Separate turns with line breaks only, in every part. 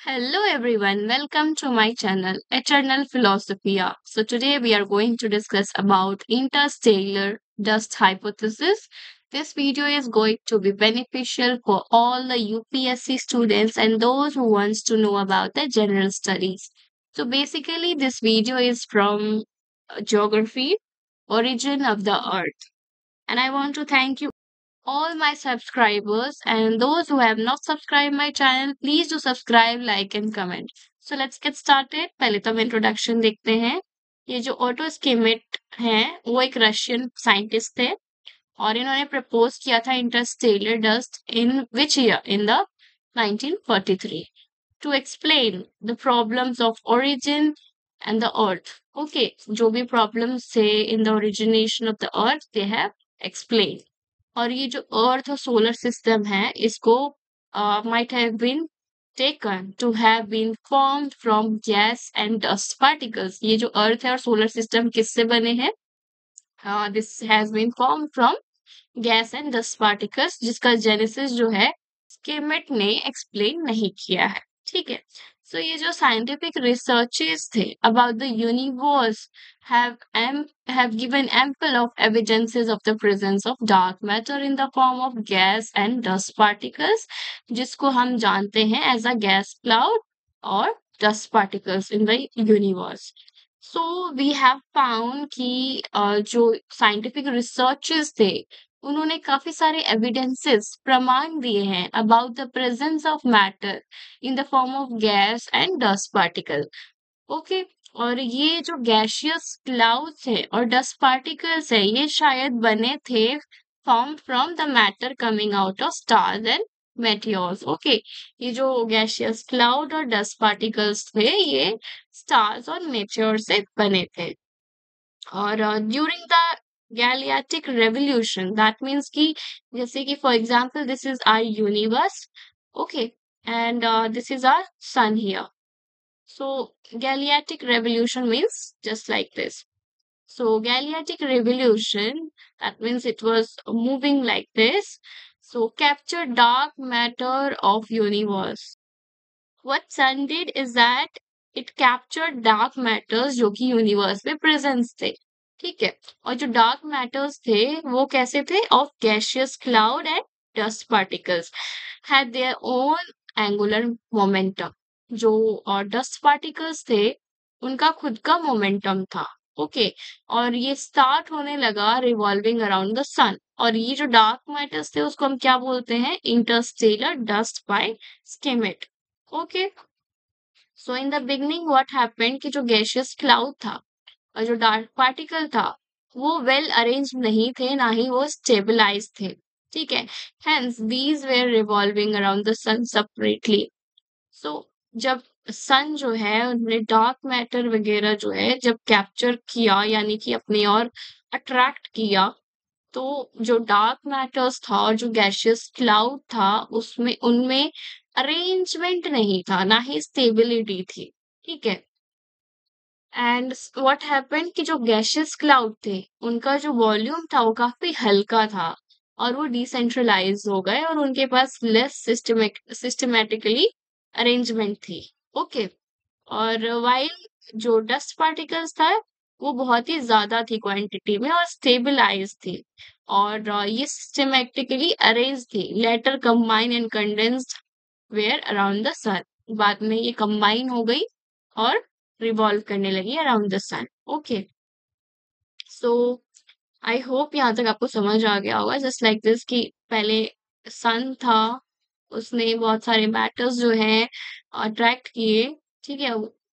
Hello everyone, welcome to my channel Eternal Philosophia. So today we are going to discuss about interstellar dust hypothesis. This video is going to be beneficial for all the UPSC students and those who wants to know about the general studies. So basically this video is from geography, origin of the earth. And I want to thank you all my subscribers and those who have not subscribed my channel please do subscribe like and comment. So let's get started. पहले तो हम introduction देखते हैं. ये जो auto Schmitt हैं वो एक रशियन साइंटिस्ट थे और इन्होंने प्रपोज किया था Interstellar dust in which year in the 1943 to explain the problems of origin and the earth. Okay, जो भी problems थे in the origination of the earth they have explained. और ये जो अर्थ और सोलर सिस्टम है इसको might have been taken to have been formed from gas and dust particles. ये जो अर्थ है और सोलर सिस्टम किससे बने हैं? This has been formed from gas and dust particles जिसका जेनेसिस जो है स्किमेट ने एक्सप्लेन नहीं किया है. ठीक है. So ये जो scientific researches थे about the universe have given ample of evidences of the presence of dark matter in the form of gas and dust particles जिसको हम जानते हैं as a gas cloud और dust particles in the universe. So we have found कि जो scientific researches थे उन्होंने काफी सारे एविडेंसेस प्रमाण दिए हैं about the presence of matter in the form of gas and dust particle. Okay. और ये जो गैशियस क्लाउड्स है और डस्ट पार्टिकल्स है ये शायद बने थे form from the matter coming out of stars and meteors. Okay. ये जो गैशियस क्लाउड और डस्ट पार्टिकल्स थे ये स्टार्स और मेटियोर से बने थे. और during the galactic revolution that means कि जैसे कि for example this is our universe. Okay. And this is our sun here. So Galiatic revolution means just like this. So Galiatic revolution, that means it was moving like this. So capture dark matter of universe. What sun did is that it captured dark matters जो कि universe में presence थे. ठीक है. और जो dark matters थे वो कैसे थे? Of gaseous cloud and dust particles had their own angular momentum. जो डस्ट पार्टिकल्स थे उनका खुद का मोमेंटम था. ओके. और ये स्टार्ट होने लगा रिवॉल्विंग अराउंड द सन. और ये जो डार्क मैटर्स थे उसको हम क्या बोलते हैं? Interstellar dust by Schmidt. Okay. So in the beginning what happened कि जो गैशियस क्लाउड था और जो डार्क पार्टिकल था वो वेल अरेंज नहीं थे ना ही वो स्टेबलाइज थे. ठीक है. Hence these were revolving around the sun separately. So जब सन जो है उन्होंने डार्क मैटर वगैरह जो है जब कैप्चर किया यानी कि अपनी ओर अट्रैक्ट किया तो जो डार्क मैटर्स था और जो गैशियस क्लाउड था उसमें उनमें अरेंजमेंट नहीं था ना ही स्टेबिलिटी थी. ठीक है. एंड व्हाट हैपेंड कि जो गैशियस क्लाउड थे उनका जो वॉल्यूम था वो काफी हल्का था और वो डिसेंट्रलाइज हो गए और उनके पास लेस सिस्टमेटिकली अरेंजमेंट थी. ओके. और वाइल जो डस्ट पार्टिकल्स था वो बहुत ही ज्यादा थी क्वांटिटी में और स्टेबलाइज थी और ये सिस्टमेटिकली अरेंज थी. Later combine and condensed were around the sun. बाद में ये कंबाइन हो गई और रिवॉल्व करने लगी around the sun. Okay. So I hope यहाँ तक आपको समझ आ गया होगा. जस्ट लाइक दिस कि पहले सन था उसने बहुत सारे मैटर्स जो हैं अट्रैक्ट किए. ठीक है.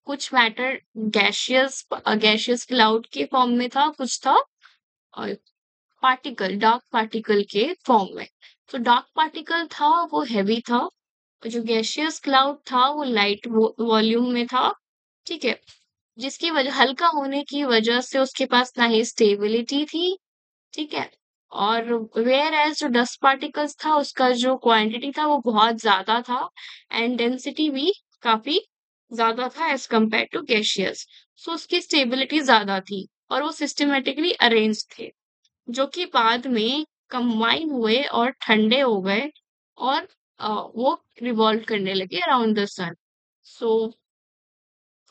कुछ मैटर गैशियस गैशियस क्लाउड के फॉर्म में था कुछ था पार्टिकल डार्क पार्टिकल के फॉर्म में. तो डार्क पार्टिकल था वो हैवी था और जो गैशियस क्लाउड था वो लाइट वॉल्यूम में था. ठीक है. जिसकी वजह हल्का होने की वजह से उसके पास ना ही स्टेबिलिटी थी. ठीक है. और वेयर एज जो डस्ट पार्टिकल्स था उसका जो क्वांटिटी था वो बहुत ज्यादा था एंड डेंसिटी भी काफी ज्यादा था एज कंपेयर टू गैशियस. सो उसकी स्टेबिलिटी ज्यादा थी और वो सिस्टमेटिकली अरेंज थे जो कि बाद में कंबाइन हुए और ठंडे हो गए और वो रिवॉल्व करने लगे around the sun. So,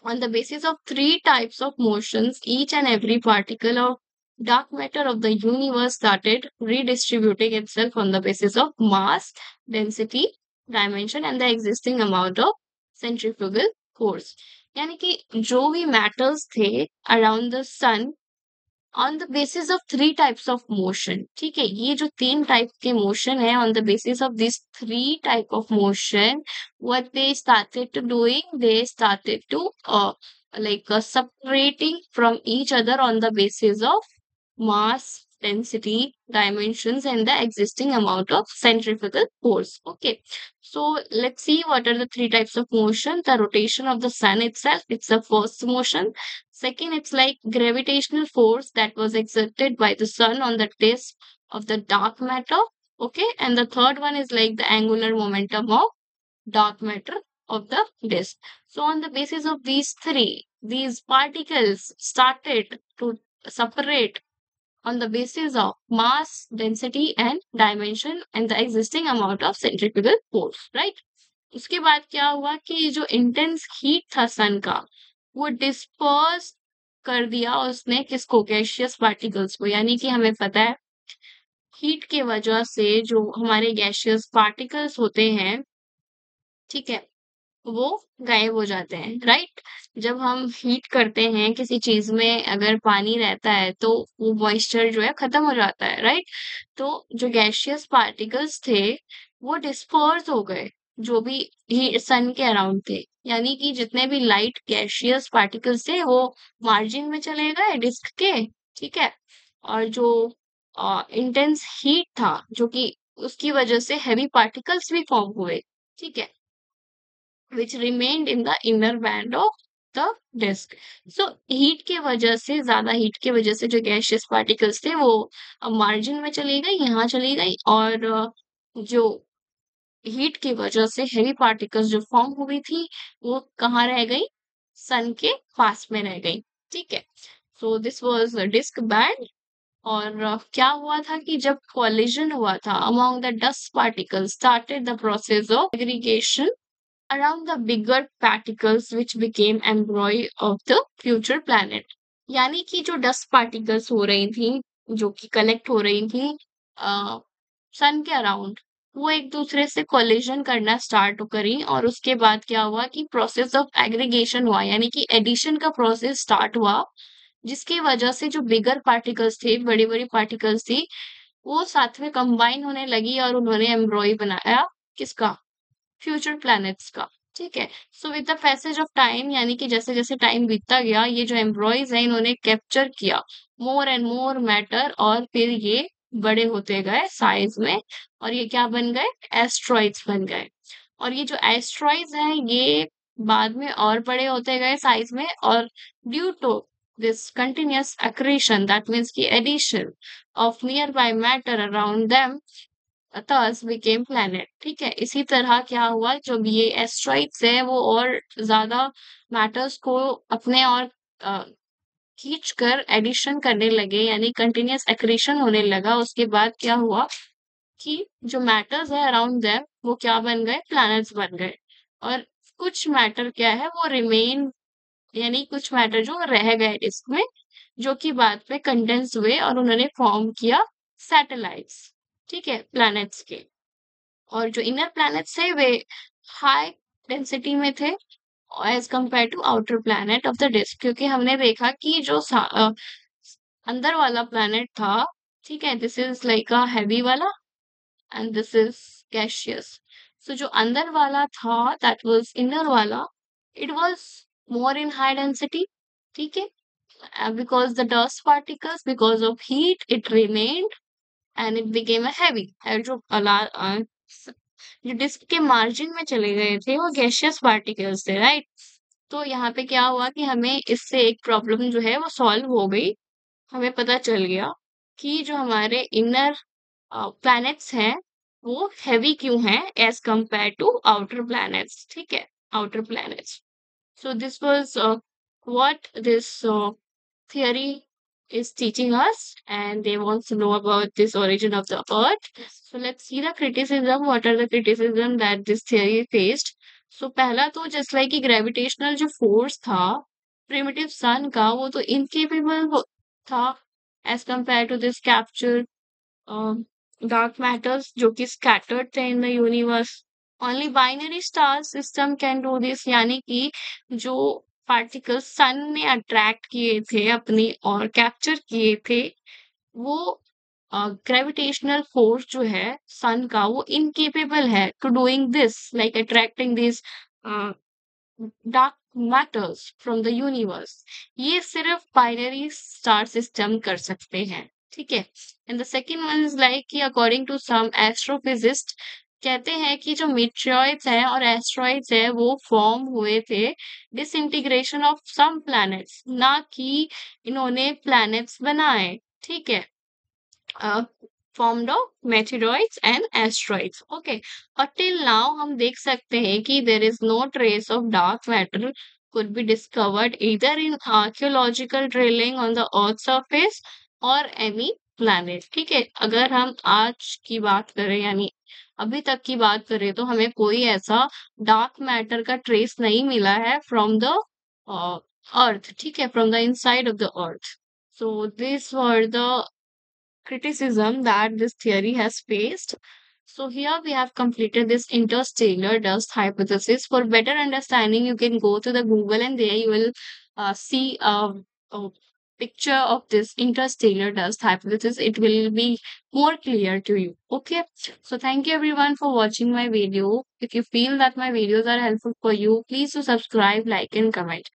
on the basis of three types of motions, each and every particle of dark matter of the universe started redistributing itself on the basis of mass, density, dimension, and the existing amount of centrifugal force. यानी कि जो भी matters थे around the sun on the basis of three types of motion, ठीक है, ये जो तीन टाइप के मोशन है, on the basis of this three type of motion, what they started to doing, they started to separating from each other on the basis of mass, density, dimensions, and the existing amount of centrifugal force. Okay, so let's see what are the three types of motion. The rotation of the sun itself, it's the first motion. Second, it's like gravitational force that was exerted by the sun on the disk of the dark matter. Okay, and the third one is like the angular momentum of dark matter of the disk. So, on the basis of these three, these particles started to separate on the basis of mass, density, and dimension and the existing amount of centrifugal force, right? उसके बाद क्या हुआ कि जो intense heat था सन का, वो disperse कर दिया उसने किसको, गैशियस पार्टिकल्स को। यानी कि हमें पता है हीट के वजह से जो हमारे गैशियस पार्टिकल्स होते हैं, ठीक है, वो गायब हो जाते हैं, राइट? जब हम हीट करते हैं किसी चीज में, अगर पानी रहता है तो वो मॉइस्चर जो है खत्म हो जाता है, राइट? तो जो गैशियस पार्टिकल्स थे वो डिस्पर्स हो गए, जो भी ही सन के अराउंड थे। यानी कि जितने भी लाइट गैशियस पार्टिकल्स थे वो मार्जिन में चले गए डिस्क के, ठीक है। और जो इंटेंस हीट था, जो कि उसकी वजह से हैवी पार्टिकल्स भी फॉर्म हुए, ठीक है, which remained in the inner band of the disk. So heat के वजह से, ज्यादा हीट के वजह से जो गैशियस पार्टिकल्स थे वो मार्जिन में चली गई, यहाँ चली गई, और जो हीट की वजह से हेवी पार्टिकल्स जो फॉर्म हुई थी वो कहाँ रह गई, सन के पास में रह गई, ठीक है। So this was disc band. और क्या हुआ था कि जब कॉलिजन हुआ था among the dust particles, started the process of aggregation around the bigger particles which became embryo of the future planet। यानी कि जो डस्ट पार्टिकल्स हो रही थी, जो कि कलेक्ट हो रही थी सन के अराउंड, वो एक दूसरे से कोलिजन करना स्टार्ट करी, और उसके बाद क्या हुआ कि प्रोसेस ऑफ एग्रीगेशन हुआ, यानी कि एडिशन का प्रोसेस स्टार्ट हुआ, जिसकी वजह से जो बिगर पार्टिकल्स थे, बड़ी बड़ी पार्टिकल्स थी, वो साथ में कंबाइन होने लगी और उन्होंने एम्ब्रॉय बनाया, किसका, फ्यूचर प्लैनेट्स का, ठीक है। So with the passage of time, यानी कि जैसे जैसे टाइम बीतता गया, ये जो एम्ब्रॉयज है इन्होंने कैप्चर किया मोर एंड मोर मैटर, और फिर ये बड़े होते गए साइज में, और ये क्या बन गए, एस्ट्रॉइड्स बन गए। और ये जो एस्ट्रॉइड्स हैं ये बाद में और बड़े होते गए साइज में, और due to this continuous accretion, that means की addition of nearby matter around them, thus became planet, ठीक है। इसी तरह क्या हुआ, जब ये एस्ट्रॉइड्स है वो और ज्यादा मैटर्स को अपने और खींच कर एडिशन करने लगे, यानी कंटिन्यूअस एक्रीशन होने लगा। उसके बाद क्या हुआ कि जो मैटर्स है अराउंड देम वो क्या बन गए, प्लैनेट्स बन गए। और कुछ मैटर क्या है वो रिमेन, यानी कुछ मैटर जो रह गए डिस्क में, जो कि बाद में कंडेंस हुए और उन्होंने फॉर्म किया सैटेलाइट्स, ठीक है, प्लैनेट्स के। और जो इनर प्लैनेट्स थे वे हाई डेंसिटी में थे as compare to outer planet of the disc, क्योंकि हमने देखा कि जो अंदर वाला प्लैनेट था, ठीक है, this is like a heavy वाला एंड दिस इज गैशियस। सो जो अंदर वाला था, दैट वाज इनर वाला, it was more in high density, ठीक है, because the dust particles, because of heat, it remained and it became a heavy, और जो डिस्क के मार्जिन में चले गए थे वो गैशियस पार्टिकल्स थे, राइट। तो यहाँ पे क्या हुआ कि हमें इससे एक प्रॉब्लम जो है वो सॉल्व हो गई। हमें पता चल गया कि जो हमारे इनर प्लैनेट्स हैं वो हेवी क्यों हैं as compare to outer planets, ठीक है, outer planets. So this was what this theory is teaching us, and they want to know about this origin of the earth. So let's see the criticism. What are the criticism that this theory faced? So पहला तो just like कि gravitational जो force था primitive sun का, वो तो incapable था as compare to this capture dark matters जो कि स्कैटर्ड थे in the universe. Only binary star system can do this, यानी कि जो पार्टिकल्स सन ने अट्रैक्ट किए थे अपनी और कैप्चर किए थे, वो ग्रेविटेशनल फोर्स जो है सन का, वो इनकेपेबल है to doing this, like attracting this dark matters from the universe. ये सिर्फ बाइनरी स्टार सिस्टम कर सकते हैं, ठीक है। And the second one is like कि अकॉर्डिंग टू सम एस्ट्रोफिजिस्ट कहते हैं कि जो मीटेरॉइड्स हैं और एस्ट्रॉइड्स हैं वो फॉर्म हुए थे डिसइंटीग्रेशन ऑफ सम प्लैनेट्स, ना कि इन्होंने प्लैनेट्स बनाए, ठीक है। formed of meteoroids and asteroids. Okay. और till now हम देख सकते हैं कि there is no trace of dark matter could be discovered either in archaeological drilling on the earth surface or any planet. ठीक है, अगर हम आज की बात करें यानी अभी तक की बात करें तो हमें कोई ऐसा डार्क मैटर का ट्रेस नहीं मिला है फ्रॉम द अर्थ, ठीक है, from the inside of the earth. So these were the criticism that this theory has faced. So here we have completed this interstellar dust hypothesis. For better understanding, you can go to the Google and there you will see a picture of this interstellar dust hypothesis. It will be more clear to you. Okay. So thank you everyone for watching my video. If you feel that my videos are helpful for you, please do subscribe, like and comment.